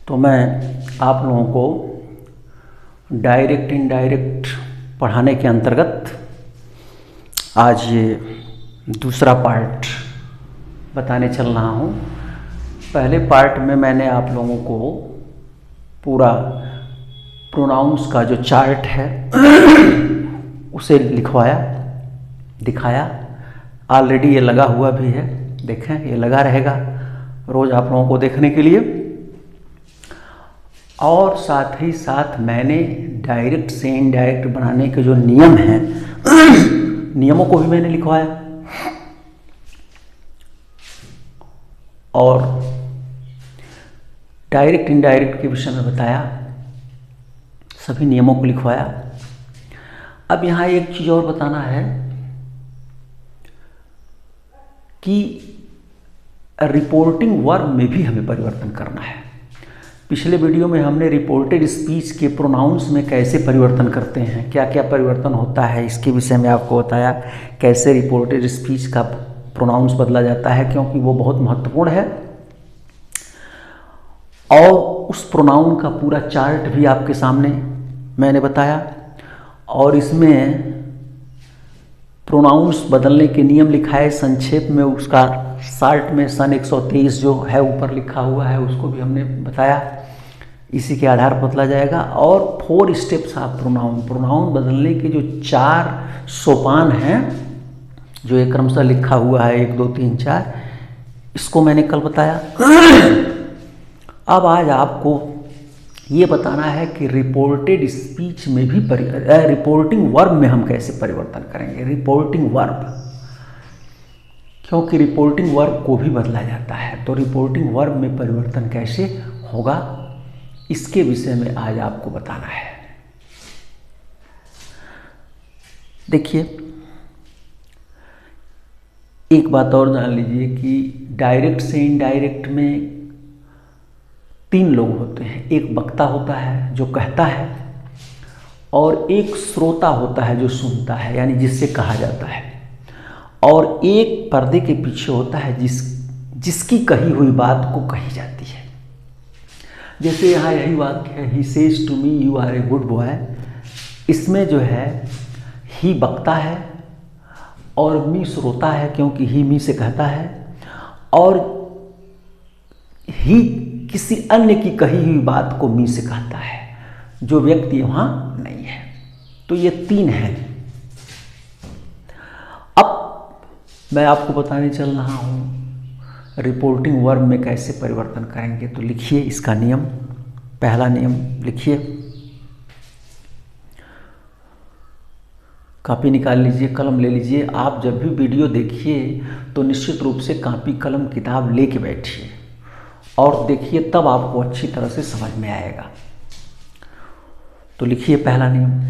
तो मैं आप लोगों को डायरेक्ट इनडायरेक्ट पढ़ाने के अंतर्गत आज ये दूसरा पार्ट बताने चल रहा हूँ। पहले पार्ट में मैंने आप लोगों को पूरा प्रोनाउंस का जो चार्ट है उसे लिखवाया, दिखाया। ऑलरेडी ये लगा हुआ भी है, देखें ये लगा रहेगा रोज़ आप लोगों को देखने के लिए। और साथ ही साथ मैंने डायरेक्ट से इनडायरेक्ट बनाने के जो नियम हैं नियमों को भी मैंने लिखवाया और डायरेक्ट इनडायरेक्ट के विषय में बताया, सभी नियमों को लिखवाया। अब यहाँ एक चीज़ और बताना है कि रिपोर्टिंग वर्ब में भी हमें परिवर्तन करना है। पिछले वीडियो में हमने रिपोर्टेड स्पीच के प्रोनाउंस में कैसे परिवर्तन करते हैं, क्या क्या परिवर्तन होता है, इसके विषय में आपको बताया। कैसे रिपोर्टेड स्पीच का प्रोनाउंस बदला जाता है, क्योंकि वो बहुत महत्वपूर्ण है। और उस प्रोनाउन का पूरा चार्ट भी आपके सामने मैंने बताया। और इसमें प्रोनाउंस बदलने के नियम लिखा है संक्षेप में, उसका शार्ट में सन 123 जो है ऊपर लिखा हुआ है उसको भी हमने बताया। इसी के आधार पर बदला जाएगा। और 4 स्टेप्स ऑफ प्रोनाउन बदलने के जो 4 सोपान हैं, जो एक क्रमशः लिखा हुआ है 1 2 3 4, इसको मैंने कल बताया। अब आज आपको ये बताना है कि रिपोर्टेड स्पीच में भी रिपोर्टिंग वर्ब में हम कैसे परिवर्तन करेंगे। रिपोर्टिंग वर्ब, क्योंकि रिपोर्टिंग वर्ब को भी बदला जाता है, तो रिपोर्टिंग वर्ब में परिवर्तन कैसे होगा इसके विषय में आज आपको बताना है। देखिए, एक बात और जान लीजिए कि डायरेक्ट से इनडायरेक्ट में 3 लोग होते हैं। एक वक्ता होता है जो कहता है, और एक श्रोता होता है जो सुनता है, यानी जिससे कहा जाता है, और एक पर्दे के पीछे होता है जिसकी कही हुई बात को कही जाती है। जैसे यहाँ यही वाक्य है, he says to me you are a good boy. इसमें जो है ही वक्ता है और मी श्रोता है, क्योंकि ही मी से कहता है, और ही किसी अन्य की कही हुई बात को मी से कहता है, जो व्यक्ति वहाँ नहीं है। तो ये 3 हैं। अब मैं आपको बताने चल रहा हूँ रिपोर्टिंग वर्ब में कैसे परिवर्तन करेंगे। तो लिखिए इसका नियम, पहला नियम लिखिए, कॉपी निकाल लीजिए, कलम ले लीजिए। आप जब भी वीडियो देखिए तो निश्चित रूप से कॉपी kलम किताब लेके बैठिए और देखिए, तब आपको अच्छी तरह से समझ में आएगा। तो लिखिए पहला नियम,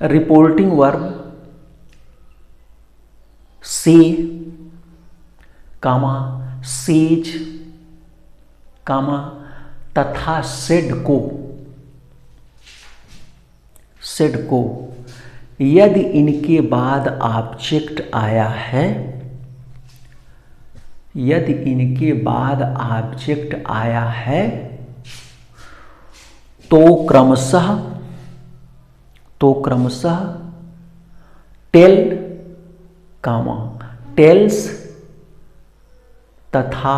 रिपोर्टिंग वर्ब से, कामा, सेज, कामा, तथा सेड को यदि इनके बाद ऑब्जेक्ट आया है, यदि इनके बाद ऑब्जेक्ट आया है तो क्रमशः टेल, कामा, टेल्स तथा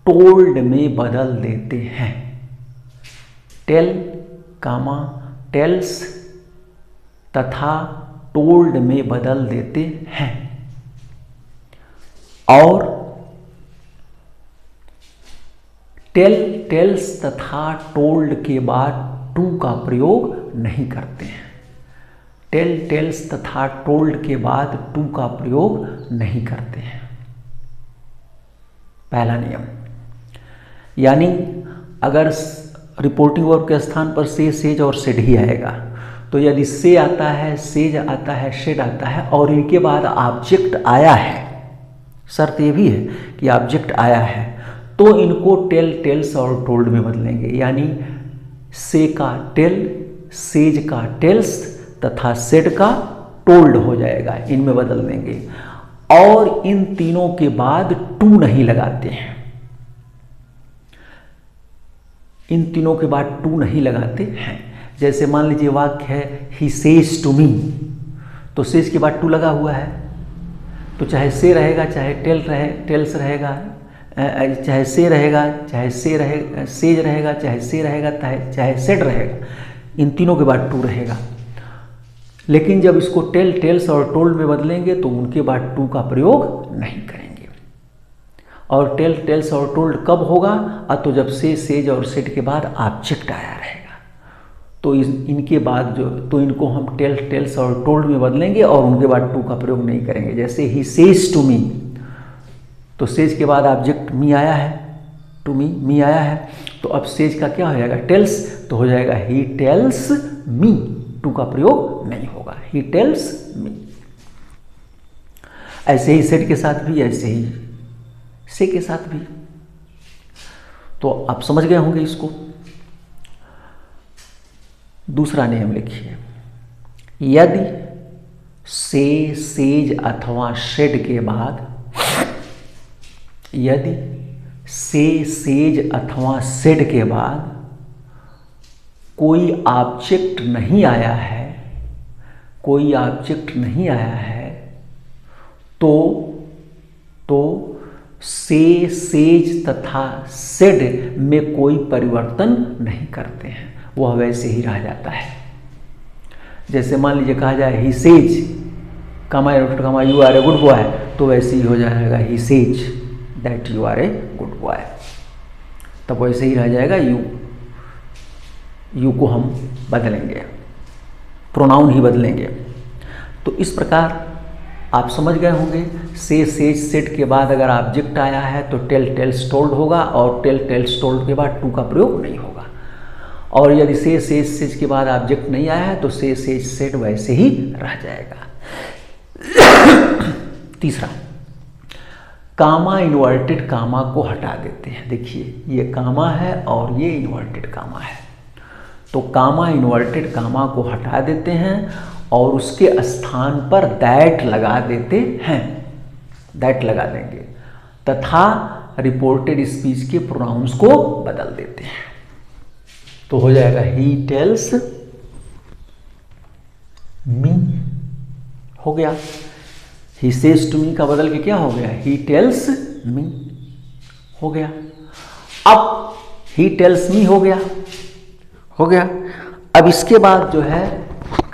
टोल्ड में बदल देते हैं। टेल, कामा, टेल्स तथा टोल्ड में बदल देते हैं। और टेल, टेल्स तथा टोल्ड के बाद टू का प्रयोग नहीं करते हैं। टेल, टेल्स तथा टोल्ड के बाद टू का प्रयोग नहीं करते हैं। पहला नियम, यानी अगर रिपोर्टिंग वर्ब के स्थान पर से, सेज और सेड ही आएगा, तो यदि से आता है, सेज आता है, सेड आता है और इनके बाद ऑब्जेक्ट आया है, शर्त ये भी है कि ऑब्जेक्ट आया है, तो इनको टेल, टेल्स और टोल्ड में बदलेंगे। यानी से का टेल, सेज का टेल्स तथा सेड का टोल्ड हो जाएगा, इनमें बदल देंगे। और इन तीनों के बाद टू नहीं लगाते हैं, इन तीनों के बाद टू नहीं लगाते हैं। जैसे मान लीजिए वाक्य है ही सेज टू मी, तो सेज के बाद टू लगा हुआ है, तो चाहे से रहेगा, चाहे टेल्स रहेगा, चाहे से रहेगा, चाहे सेज रहेगा, चाहे से रहेगा, चाहे सेड रहेगा, इन तीनों के बाद टू रहेगा। लेकिन जब इसको टेल्स और टोल्ड में बदलेंगे तो उनके बाद टू का प्रयोग नहीं करेंगे। और टेल्स और टोल्ड कब होगा? तो जब सेज और सेड के बाद ऑब्जेक्ट आया रहेगा, तो इनके बाद तो इनको हम टेल्स और टोल्ड में बदलेंगे और उनके बाद टू का प्रयोग नहीं करेंगे। जैसे ही सेज टू मी, तो सेज के बाद ऑब्जेक्ट मी आया है, टू मी आया है, तो अब सेज का क्या हो जाएगा? टेल्स, तो हो जाएगा ही टेल्स मी, टू का प्रयोग नहीं होगा, ही टेल्स मी। ऐसे ही सेड के साथ भी, ऐसे ही से के साथ भी। तो आप समझ गए होंगे इसको। दूसरा नियम लिखिए, यदि से, सेज अथवा सेड के बाद, यदि से, सेज अथवा सेड के बाद कोई ऑब्जेक्ट नहीं आया है, कोई ऑब्जेक्ट नहीं आया है, तो से, सेज तथा सेड में कोई परिवर्तन नहीं करते हैं, वह वैसे ही रह जाता है। जैसे मान लीजिए कहा जाए he says comma you are a good boy, तो वैसे ही हो जाएगा he says that you are a good boy, तब वैसे ही रह जाएगा यू को हम बदलेंगे, प्रोनाउन ही बदलेंगे। तो इस प्रकार आप समझ गए होंगे, से, सेज, सेड के बाद अगर ऑब्जेक्ट आया है तो टेल्स टोल्ड होगा, और टेल्स टोल्ड के बाद टू का प्रयोग नहीं होगा। और यदि से, सेज के बाद ऑब्जेक्ट नहीं आया है तो से, सेज, सेड वैसे ही रह जाएगा। तीसरा, कामा इन्वर्टेड कामा को हटा देते हैं। देखिए ये कामा है और ये इन्वर्टेड कामा है, तो कामा इन्वर्टेड कामा को हटा देते हैं और उसके स्थान पर दैट लगा देते हैं, दैट लगा देंगे, तथा रिपोर्टेड स्पीच के प्रोनाउंस को बदल देते हैं। तो हो जाएगा ही टेल्स मी, हो गया। ही सेज टू मी का बदल के क्या हो गया? ही टेल्स मी हो गया। अब ही टेल्स मी हो गया, हो गया। अब इसके बाद जो है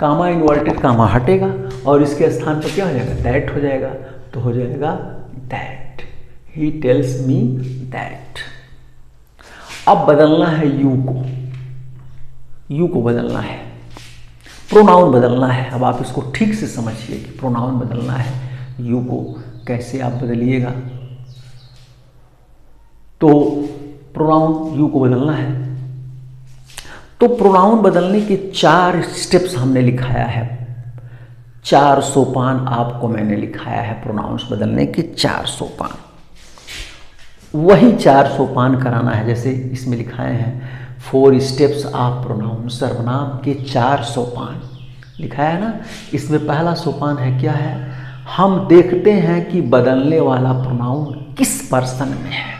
कामा इन्वर्टेड कामा हटेगा और इसके स्थान पर क्या हो जाएगा? दैट हो जाएगा, तो हो जाएगा that, he tells me that. अब बदलना है यू को, यू को बदलना है, प्रोनाउन बदलना है। अब आप इसको ठीक से समझिए कि प्रोनाउन बदलना है, यू को कैसे आप बदलिएगा। तो प्रोनाउन यू को बदलना है, तो प्रोनाउन बदलने के 4 स्टेप्स हमने लिखाया है, 4 सोपान आपको मैंने लिखाया है प्रोनाउंस बदलने के 4 सोपान। वही 4 सोपान कराना है, जैसे इसमें लिखाए हैं 4 स्टेप्स ऑफ प्रोनाउन, सर्वनाम के 4 सोपान लिखा है ना। इसमें पहला सोपान है, क्या है? हम देखते हैं कि बदलने वाला प्रोनाउन किस पर्सन में है।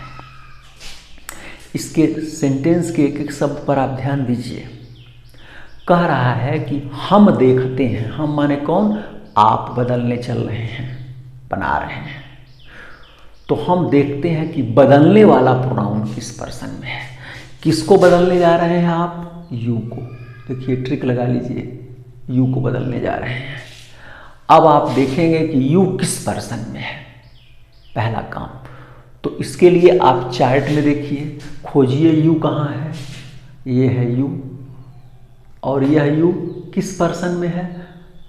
इसके सेंटेंस के एक एक शब्द पर आप ध्यान दीजिए। कह रहा है कि हम देखते हैं, हम माने कौन? आप बदलने चल रहे हैं, बना रहे हैं, तो हम देखते हैं कि बदलने वाला प्रोनाउन किस पर्सन में है। किसको बदलने जा रहे हैं आप? यू को। देखिए ट्रिक लगा लीजिए, यू को बदलने जा रहे हैं। अब आप देखेंगे कि यू किस पर्सन में है, पहला काम। तो इसके लिए आप चार्ट में देखिए, खोजिए यू कहाँ है। ये है यू, और यह यू किस पर्सन में है?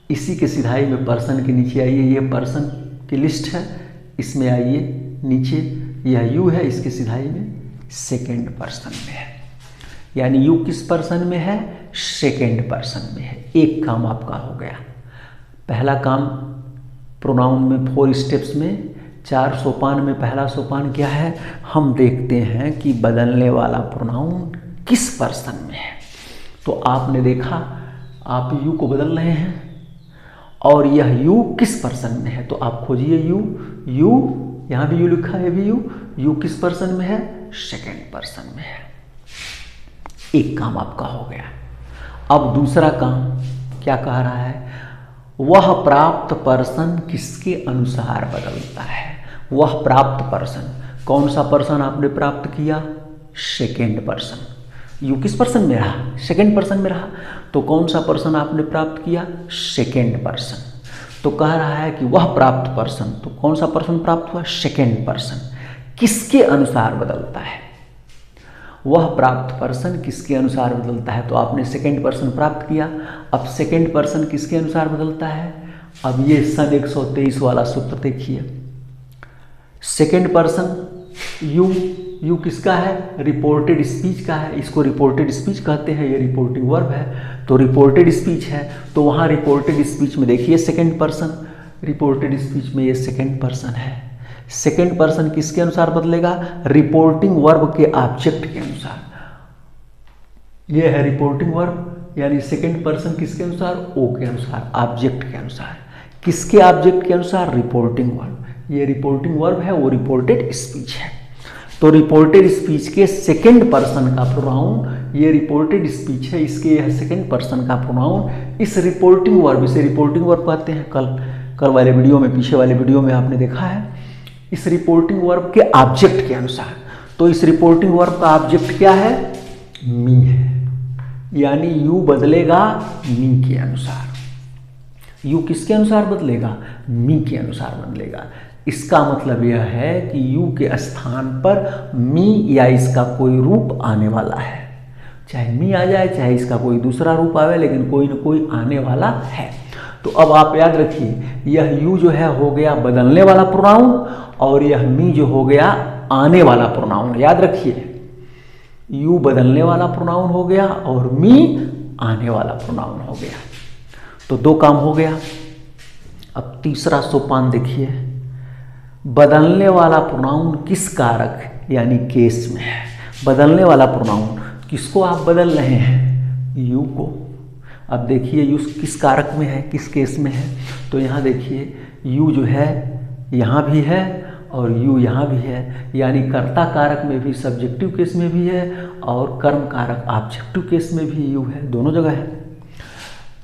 इसी के सिधाई में पर्सन के नीचे आइए, ये पर्सन की लिस्ट है, इसमें आइए नीचे, यह यू है, इसके सिधाई में सेकेंड पर्सन में है। यानी यू किस पर्सन में है? सेकेंड पर्सन में है। एक काम आपका हो गया। पहला काम प्रोनाउन में 4 स्टेप्स में 4 सोपान में पहला सोपान क्या है? हम देखते हैं कि बदलने वाला प्रोनाउन किस पर्सन में है। तो आपने देखा, आप यू को बदल रहे हैं और यह यू किस पर्सन में है, तो आप खोजिए यू। यू यहां भी यू लिखा है, भी यू किस पर्सन में है, सेकेंड पर्सन में है। एक काम आपका हो गया। अब दूसरा काम क्या कह रहा है, वह प्राप्त पर्सन किसके अनुसार बदलता है। वह प्राप्त पर्सन, कौन सा पर्सन आपने प्राप्त किया, सेकेंड पर्सन। यू किस पर्सन में रहा, सेकेंड पर्सन में रहा, तो कौन सा पर्सन आपने प्राप्त किया, सेकेंड पर्सन। तो कह रहा है कि वह प्राप्त पर्सन, तो कौन सा पर्सन प्राप्त हुआ, सेकेंड पर्सन, किसके अनुसार बदलता है। वह प्राप्त पर्सन किसके अनुसार बदलता है, तो आपने सेकेंड पर्सन प्राप्त किया। अब सेकेंड पर्सन किसके अनुसार बदलता है, अब ये सन 123 वाला सूत्र देखिए। सेकेंड पर्सन यू किसका है, रिपोर्टेड स्पीच का है, इसको रिपोर्टेड स्पीच कहते हैं, ये रिपोर्टिंग वर्ब है, तो रिपोर्टेड स्पीच है, तो वहाँ रिपोर्टेड स्पीच में देखिए सेकेंड पर्सन, रिपोर्टेड स्पीच में ये सेकेंड पर्सन है। सेकेंड पर्सन किसके अनुसार बदलेगा, रिपोर्टिंग वर्ब के ऑब्जेक्ट के अनुसार। ये है रिपोर्टिंग वर्ब, यानी सेकेंड पर्सन किसके अनुसार, ओ के अनुसार, ऑब्जेक्ट के अनुसार। किसके ऑब्जेक्ट के अनुसार, रिपोर्टिंग वर्ब। ये रिपोर्टिंग वर्ब है, वो रिपोर्टेड स्पीच है। तो रिपोर्टेड स्पीच के सेकेंड पर्सन का प्रोनाउन, ये रिपोर्टेड स्पीच है, इसके यह सेकेंड पर्सन का प्रोनाउन इस रिपोर्टिंग वर्ब, इसे रिपोर्टिंग वर्ब कहते हैं। कल वाले वीडियो में, पीछे वाले वीडियो में आपने देखा है, इस रिपोर्टिंग वर्ब के ऑब्जेक्ट के अनुसार। तो इस रिपोर्टिंग वर्ब का ऑब्जेक्ट क्या है, मी है, यानी यू बदलेगा मी के अनुसार। यू किसके अनुसार बदलेगा, मी के अनुसार बदलेगा। इसका मतलब यह है कि यू के स्थान पर मी या इसका कोई रूप आने वाला है। चाहे मी आ जाए, चाहे इसका कोई दूसरा रूप आवे, लेकिन कोई न कोई आने वाला है। तो अब आप याद रखिए, यह यू जो है हो गया बदलने वाला प्रोनाउन, और यह मी जो हो गया आने वाला प्रोनाउन। याद रखिए, यू बदलने वाला प्रोनाउन हो गया और मी आने वाला प्रोनाउन हो गया। तो दो काम हो गया। अब तीसरा सोपान देखिए, बदलने वाला प्रोनाउन किस कारक यानी केस में है। बदलने वाला प्रोनाउन किसको आप बदल रहे हैं, यू को। अब देखिए यू किस कारक में है, किस केस में है, तो यहाँ देखिए यू जो है यहाँ भी है और यू यहाँ भी है, यानी कर्ता कारक में भी, सब्जेक्टिव केस में भी है, और कर्म कारक ऑब्जेक्टिव केस में भी यू है, दोनों जगह है।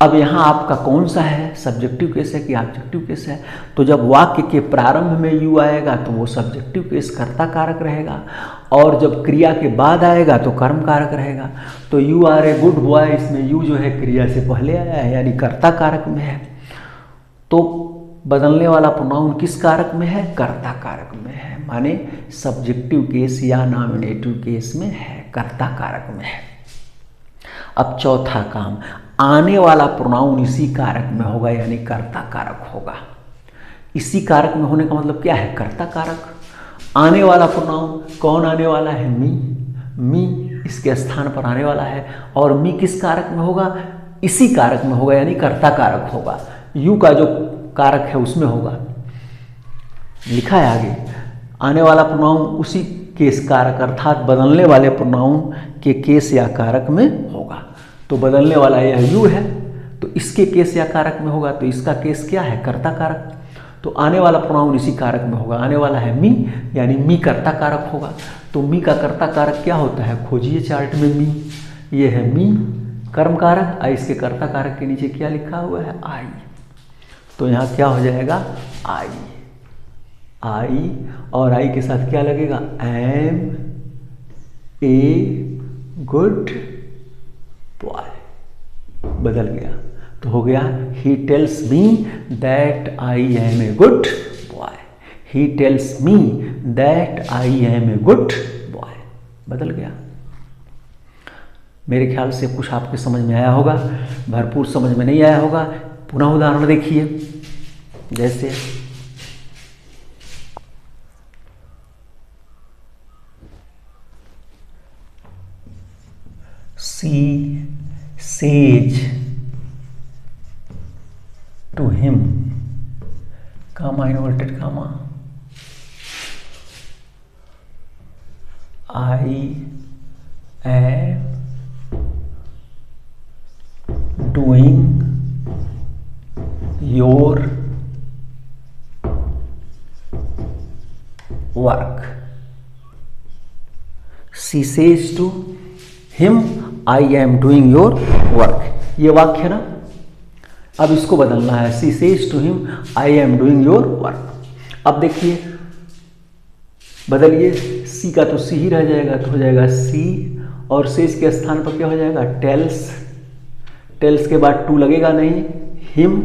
अब यहाँ आपका कौन सा है, सब्जेक्टिव केस है कि ऑब्जेक्टिव केस है। तो जब वाक्य के प्रारंभ में यू आएगा तो वो सब्जेक्टिव केस कर्ता कारक रहेगा, और जब क्रिया के बाद आएगा तो कर्म कारक रहेगा। तो you are a good boy, इसमें यू जो है क्रिया से पहले आया है, यानी कर्ता कारक में है। तो बदलने वाला प्रोनाउन किस कारक में है, कर्ता कारक में है, माने सब्जेक्टिव केस या नॉमिनेटिव केस में है, कर्ता कारक में है। अब चौथा काम, आने वाला प्रोनाउन इसी कारक में होगा, यानी कर्ता कारक होगा। इसी कारक में होने का मतलब क्या है, कर्ता कारक। आने वाला प्रोनाउन कौन आने वाला है, मी इसके स्थान पर आने वाला है, और मी किस कारक में होगा, इसी कारक में होगा, यानी कर्ता कारक होगा। यू का जो कारक है उसमें होगा, लिखा है आगे, आने वाला प्रोनाउन उसी केस कारक अर्थात बदलने वाले प्रोनाउन के केस या कारक में होगा। तो बदलने वाला यह यू है, तो इसके केस या कारक में होगा, तो इसका केस क्या है, कर्ता कारक। तो आने वाला प्रोनाउन इसी कारक में होगा, आने वाला है मी, यानी मी कर्ता कारक होगा। तो मी का कर्ता कारक क्या होता है, खोजिए चार्ट में मी, ये है मी कर्म कारक, इसके कर्ता कारक के नीचे क्या लिखा हुआ है, आई। तो यहाँ क्या हो जाएगा, आई, और आई के साथ क्या लगेगा, एम ए गुड बॉय, बदल गया। तो हो गया, he tells me that I am a good boy, he tells me that I am a good boy, बदल गया। मेरे ख्याल से कुछ आपके समझ में आया होगा, भरपूर समझ में नहीं आया होगा। पुनः उदाहरण देखिए, जैसे she says to him, comma inverted comma, I am doing your work. She says to him I am doing your work. ये वाक्य है ना, अब इसको बदलना है, she says to him I am doing your work. अब देखिए बदलिए, सी का तो सी ही रह जाएगा, तो हो जाएगा सी, और सेज के स्थान पर क्या हो जाएगा, टेल्स। टेल्स के बाद टू लगेगा नहीं, हिम,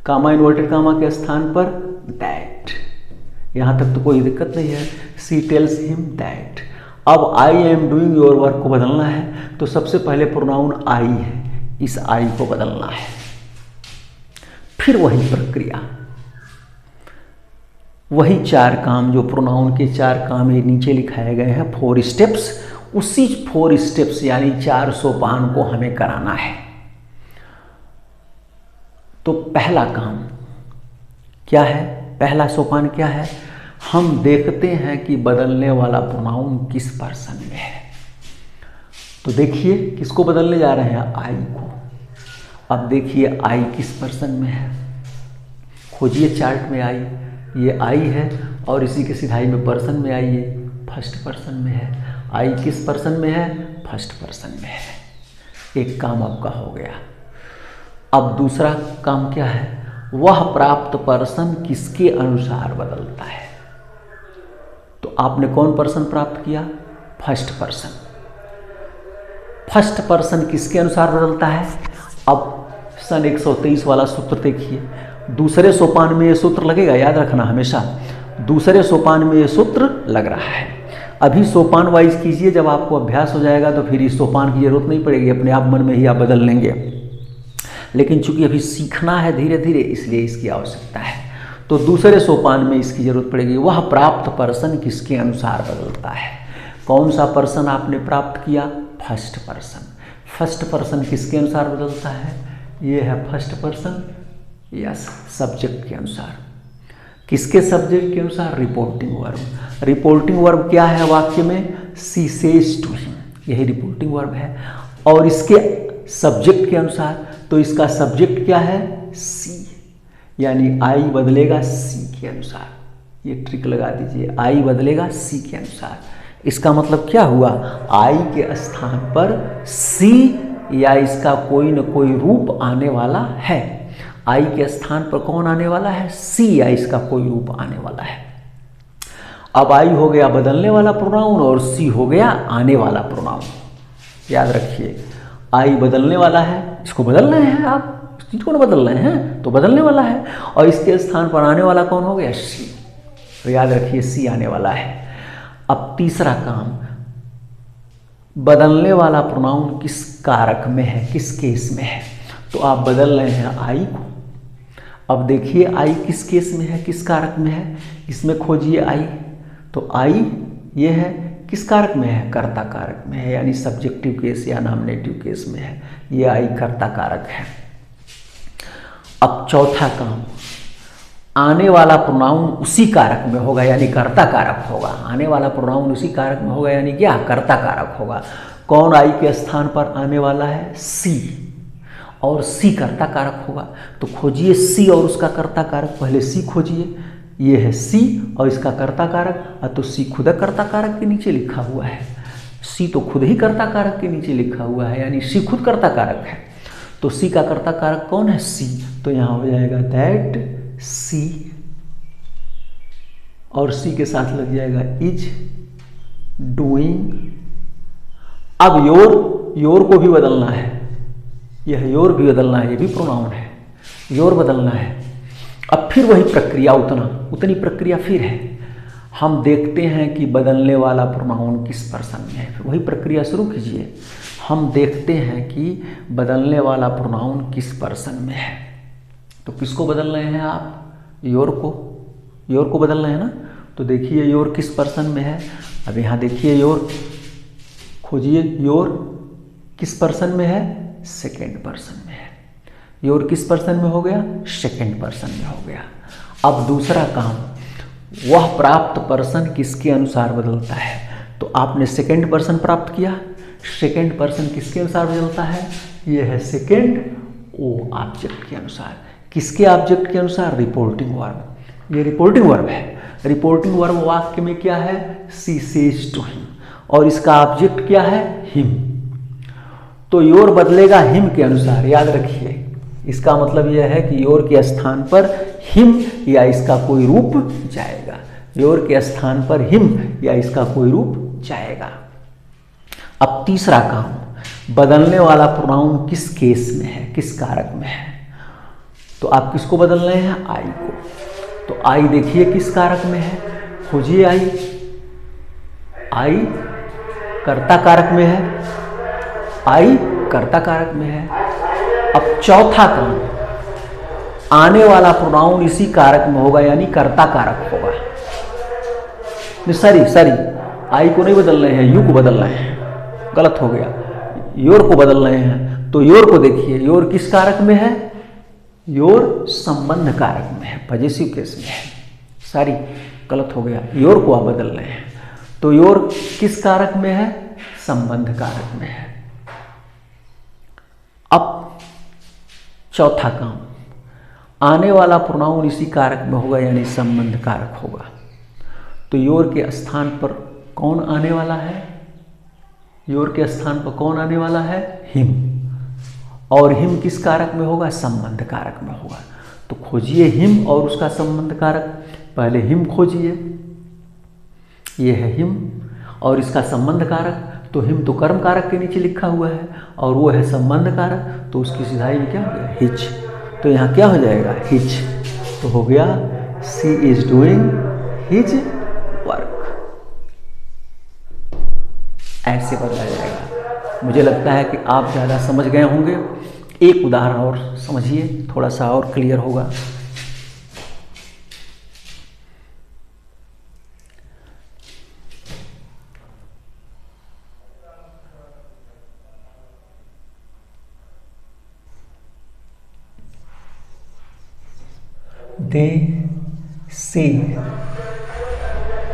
कामा इन्वर्टेड कामा के स्थान पर दैट। यहां तक तो कोई दिक्कत नहीं है, सी टेल्स हिम दैट। अब I am doing your work को बदलना है, तो सबसे पहले प्रोनाउन आई है, इस आई को बदलना है। फिर वही प्रक्रिया, वही 4 काम, जो प्रोनाउन के 4 काम ये नीचे लिखाए गए हैं 4 स्टेप्स, उसी 4 स्टेप्स यानी 4 सोपान को हमें कराना है। तो पहला काम क्या है, पहला सोपान क्या है, हम देखते हैं कि बदलने वाला प्रोनाउन किस पर्सन में है। तो देखिए किसको बदलने जा रहे हैं, आई को। अब देखिए आई किस पर्सन में है, खोजिए चार्ट में आई, ये आई है, और इसी के सिधाई में पर्सन में आई है, फर्स्ट पर्सन में है। आई किस पर्सन में है, फर्स्ट पर्सन में है। एक काम आपका हो गया। अब दूसरा काम क्या है, वह प्राप्त पर्सन किसके अनुसार बदलता है। तो आपने कौन पर्सन प्राप्त किया, फर्स्ट पर्सन। फर्स्ट पर्सन किसके अनुसार बदलता है। अब सन 123 वाला सूत्र देखिए, दूसरे सोपान में ये सूत्र लगेगा, याद रखना हमेशा दूसरे सोपान में ये सूत्र लग रहा है। अभी सोपान वाइज कीजिए, जब आपको अभ्यास हो जाएगा तो फिर इस सोपान की जरूरत नहीं पड़ेगी, अपने आप मन में ही आप बदल लेंगे। लेकिन चूंकि अभी सीखना है धीरे धीरे, इसलिए इसकी आवश्यकता है। तो दूसरे सोपान में इसकी जरूरत पड़ेगी, वह प्राप्त पर्सन किसके अनुसार बदलता है। कौन सा पर्सन आपने प्राप्त किया, फर्स्ट पर्सन। फर्स्ट पर्सन किसके अनुसार बदलता है, ये है फर्स्ट पर्सन, यस, सब्जेक्ट के अनुसार। किसके सब्जेक्ट के अनुसार, रिपोर्टिंग वर्ब। रिपोर्टिंग वर्ब क्या है वाक्य में, शी सेज टू हिम, यही रिपोर्टिंग वर्ब है। और इसके सब्जेक्ट के अनुसार, तो इसका सब्जेक्ट क्या है, सी, यानी आई बदलेगा सी के अनुसार। ये ट्रिक लगा दीजिए, आई बदलेगा सी के अनुसार। इसका मतलब क्या हुआ, आई के स्थान पर सी या इसका कोई न कोई रूप आने वाला है। आई के स्थान पर कौन आने वाला है, सी या इसका कोई रूप आने वाला है। अब आई हो गया बदलने वाला प्रोनाउन और सी हो गया आने वाला प्रोनाउन। याद रखिए, आई बदलने वाला है, इसको बदल रहे हैं आप, इस चीज को ना बदल रहे हैं तो बदलने वाला है, और इसके स्थान पर आने वाला कौन हो गया, सी। तो याद रखिए सी आने वाला है। अब तीसरा काम, बदलने वाला प्रोनाउन किस कारक में है, किस केस में है। तो आप बदल रहे हैं आई को। अब देखिए आई किस केस में है, किस कारक में है, इसमें खोजिए आई। तो आई ये है किस कारक में है, कर्ता कारक में है, यानी सब्जेक्टिव केस या नॉमिनेटिव केस में है। ये आई कर्ता कारक है। अब चौथा काम, आने वाला प्रोनाउन उसी कारक में होगा, यानी कर्ता कारक होगा। आने वाला प्रोनाउन उसी कारक में होगा, यानी क्या, कर्ता कारक होगा। कौन आई के स्थान पर आने वाला है, सी, और सी कर्ता कारक होगा। तो खोजिए सी और उसका कर्ता कारक, पहले सी खोजिए। ये है सी और इसका कर्ता कारक, तो सी खुद कर्ता कारक के नीचे लिखा हुआ है। सी तो खुद ही कर्ता कारक के नीचे लिखा हुआ है, यानी सी खुद कर्ता कारक है। तो सी का कर्ता कारक कौन है, सी। तो यहाँ हो जाएगा दैट सी, और सी के साथ लग जाएगा इज डूइंग। अब योर को भी बदलना है, यह योर भी बदलना है, ये भी प्रोनाउन है, योर बदलना है। अब फिर वही प्रक्रिया, उतनी प्रक्रिया फिर है। हम देखते हैं कि बदलने वाला प्रोनाउन किस पर्सन में है, वही प्रक्रिया शुरू कीजिए। हम देखते हैं कि बदलने वाला प्रोनाउन किस पर्सन में है। तो किसको बदल रहे हैं आप, योर को बदल रहे हैं ना। तो देखिए योर किस पर्सन में है। अब यहाँ देखिए योर, खोजिए योर किस पर्सन में है, सेकेंड पर्सन में है। योर किस पर्सन में हो गया, सेकेंड पर्सन में हो गया। अब दूसरा काम, वह प्राप्त पर्सन किसके अनुसार बदलता है। तो आपने सेकेंड पर्सन प्राप्त किया, सेकेंड पर्सन किसके अनुसार बदलता है, यह है सेकेंड ओ ऑब्जेक्ट के अनुसार। किसके ऑब्जेक्ट के अनुसार, रिपोर्टिंग वर्ब। ये रिपोर्टिंग वर्ब है। रिपोर्टिंग वर्ब वाक्य में क्या है, शी सेज टू हिम, और इसका ऑब्जेक्ट क्या है, हिम। तो योर बदलेगा हिम के अनुसार, याद रखिए। इसका मतलब यह है कि योर के स्थान पर हिम या इसका कोई रूप जाएगा, योर के स्थान पर हिम या इसका कोई रूप जाएगा। अब तीसरा काम, बदलने वाला प्रोनाउन किस केस में है, किस कारक में है। तो आप किसको बदल रहे हैं, आई को। तो आई देखिए किस कारक में है, खोजिए आई। आई कर्ता कारक में है, आई कर्ता कारक में है। अब चौथा काम, आने वाला प्रोनाउन इसी कारक में होगा, यानी कर्ता कारक होगा। सॉरी, आई को नहीं बदल रहे हैं, यू को बदल रहे हैं, गलत हो गया, योर को बदल रहे हैं। तो योर को देखिए, योर किस कारक में है, योर संबंध कारक में है, पॉजिटिव केस में है। सॉरी, गलत हो गया, योर को आप बदल रहे हैं। तो योर किस कारक में है, संबंध कारक में है। अब चौथा काम, आने वाला प्रोनाउन इसी कारक में होगा, यानी संबंध कारक होगा। तो योर के स्थान पर कौन आने वाला है, योर के स्थान पर कौन आने वाला है, हिम। और हिम किस कारक में होगा, संबंध कारक में होगा। तो खोजिए हिम और उसका संबंध कारक। पहले हिम खोजिए, ये है हिम, और इसका संबंध कारक। तो हिम तो कर्म कारक के नीचे लिखा हुआ है और वो है संबंध कारक, तो उसकी सिधाई में क्या हो गया, हिच। तो यहाँ क्या हो जाएगा, हिच। तो हो गया she is doing his work, ऐसे बदला जाएगा। मुझे लगता है कि आप ज़्यादा समझ गए होंगे। एक उदाहरण और समझिए, थोड़ा सा और क्लियर होगा। They say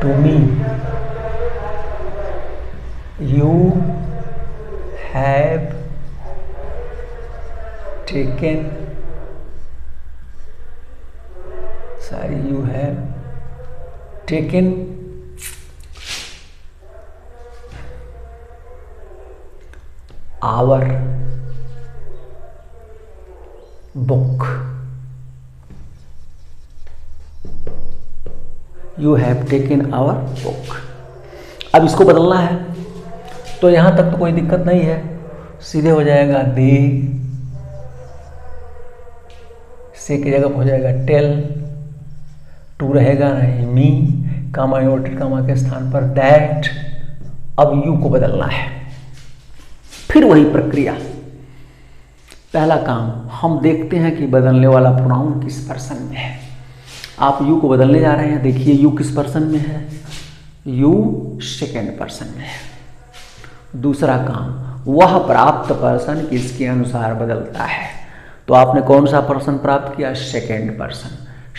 to me, you have taken, you have taken our book. You have taken our book. अब इसको बदलना है, तो यहाँ तक तो कोई दिक्कत नहीं है, सीधे हो जाएगा दे, से की जगह हो जाएगा टेल, टू रहेगा नहीं, मी, कामा इन्वर्टेड कामा के स्थान पर दैट। अब यू को बदलना है, फिर वही प्रक्रिया। पहला काम, हम देखते हैं कि बदलने वाला प्रोनाउन किस पर्सन में है। आप यू को बदलने जा रहे हैं, देखिए यू किस पर्सन में है, यू सेकेंड पर्सन में है। दूसरा काम, वह प्राप्त पर्सन किसके अनुसार बदलता है। तो आपने कौन सा पर्सन प्राप्त किया, सेकेंड पर्सन।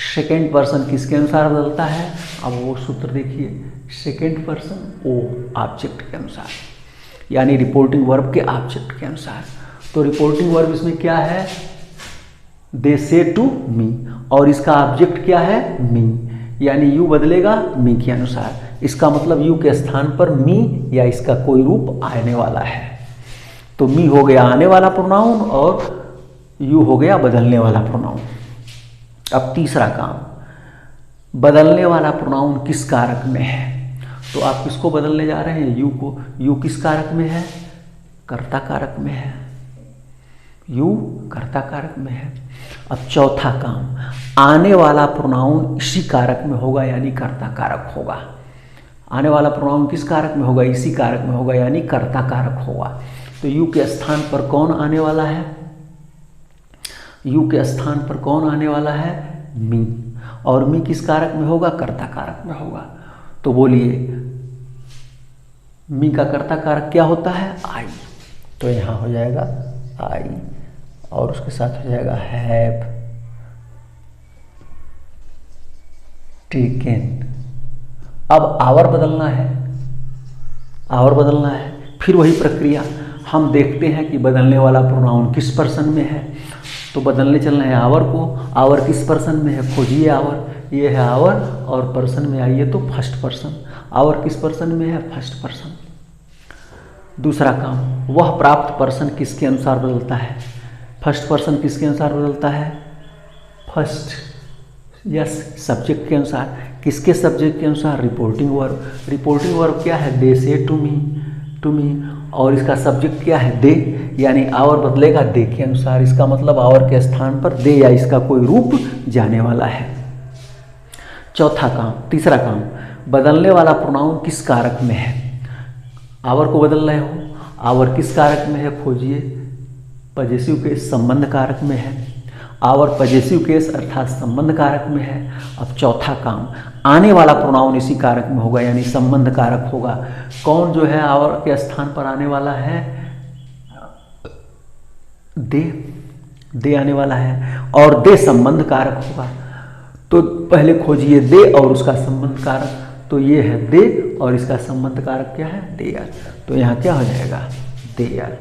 सेकेंड पर्सन किसके अनुसार बदलता है, अब वो सूत्र देखिए, सेकेंड पर्सन ओ ऑब्जेक्ट के अनुसार, यानी रिपोर्टिंग वर्ब के ऑब्जेक्ट के अनुसार। तो रिपोर्टिंग वर्ब इसमें क्या है, दे से टू मी, और इसका ऑब्जेक्ट क्या है, मी, यानी यू बदलेगा मी के अनुसार। इसका मतलब यू के स्थान पर मी या इसका कोई रूप आने वाला है। तो मी हो गया आने वाला प्रोनाउन और यू हो गया बदलने वाला प्रोनाउन। अब तीसरा काम, बदलने वाला प्रोनाउन किस कारक में है। तो आप किसको बदलने जा रहे हैं, यू को। यू किस कारक में है, कर्ता कारक में है, यू कर्ता कारक में है। अब चौथा काम, आने वाला प्रोनाउन इसी कारक में होगा, यानी कर्ता कारक होगा। आने वाला प्रोनाउन किस कारक में होगा, इसी कारक में होगा, यानी कर्ता कारक होगा। तो यू के स्थान पर कौन आने वाला है, यू के स्थान पर कौन आने वाला है, मी, और मी किस कारक में होगा, कर्ता कारक में होगा। तो बोलिए मी का कर्ता कारक क्या होता है, आई। तो यहाँ हो जाएगा आई और उसके साथ हो जाएगा हैव टेकन। अब आवर बदलना है, आवर बदलना है, फिर वही प्रक्रिया। हम देखते हैं कि बदलने वाला प्रोनाउन किस पर्सन में है, तो बदलने चलना है आवर को। आवर किस पर्सन में है, खोजिए आवर। ये है आवर, और पर्सन में आइए तो फर्स्ट पर्सन। आवर किस पर्सन में है? First person. दूसरा काम, वह प्राप्त पर्सन किसके अनुसार बदलता है? फर्स्ट पर्सन किसके अनुसार बदलता है? फर्स्ट, यस, सब्जेक्ट के अनुसार। किसके सब्जेक्ट के अनुसार? Reporting verb. रिपोर्टिंग वर्ब क्या है? दे से टू मी, और इसका सब्जेक्ट क्या है? दे, यानी आवर बदलेगा दे के अनुसार। इसका मतलब आवर के स्थान पर दे या इसका कोई रूप जाने वाला है। चौथा काम, तीसरा काम, बदलने वाला प्रोनाउन किस कारक में है? आवर को बदल रहे हो, आवर किस कारक में है? खोजिए। पजेसिव केस संबंध कारक में है। आवर पजेसिव केस अर्थात संबंध कारक में है। अब चौथा काम, आने वाला प्रोनाउन इसी कारक में होगा, यानी संबंध कारक होगा। कौन जो है आवर के स्थान पर आने वाला है? दे आने वाला है, और दे संबंध कारक होगा। तो पहले खोजिए दे और उसका संबंध कारक। तो ये है दे और इसका संबंध कारक क्या है? देयर। तो यहाँ क्या हो जाएगा? There,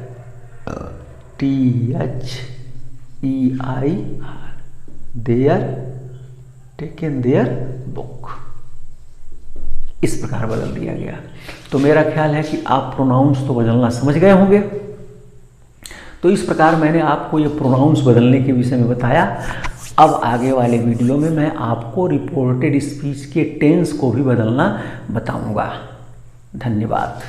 THEIR, there taken their book. इस प्रकार बदल दिया गया। तो मेरा ख्याल है कि आप प्रोनाउंस तो बदलना समझ गए होंगे। तो इस प्रकार मैंने आपको ये प्रोनाउंस बदलने के विषय में बताया। अब आगे वाले वीडियो में मैं आपको रिपोर्टेड स्पीच के टेंस को भी बदलना बताऊंगा। धन्यवाद।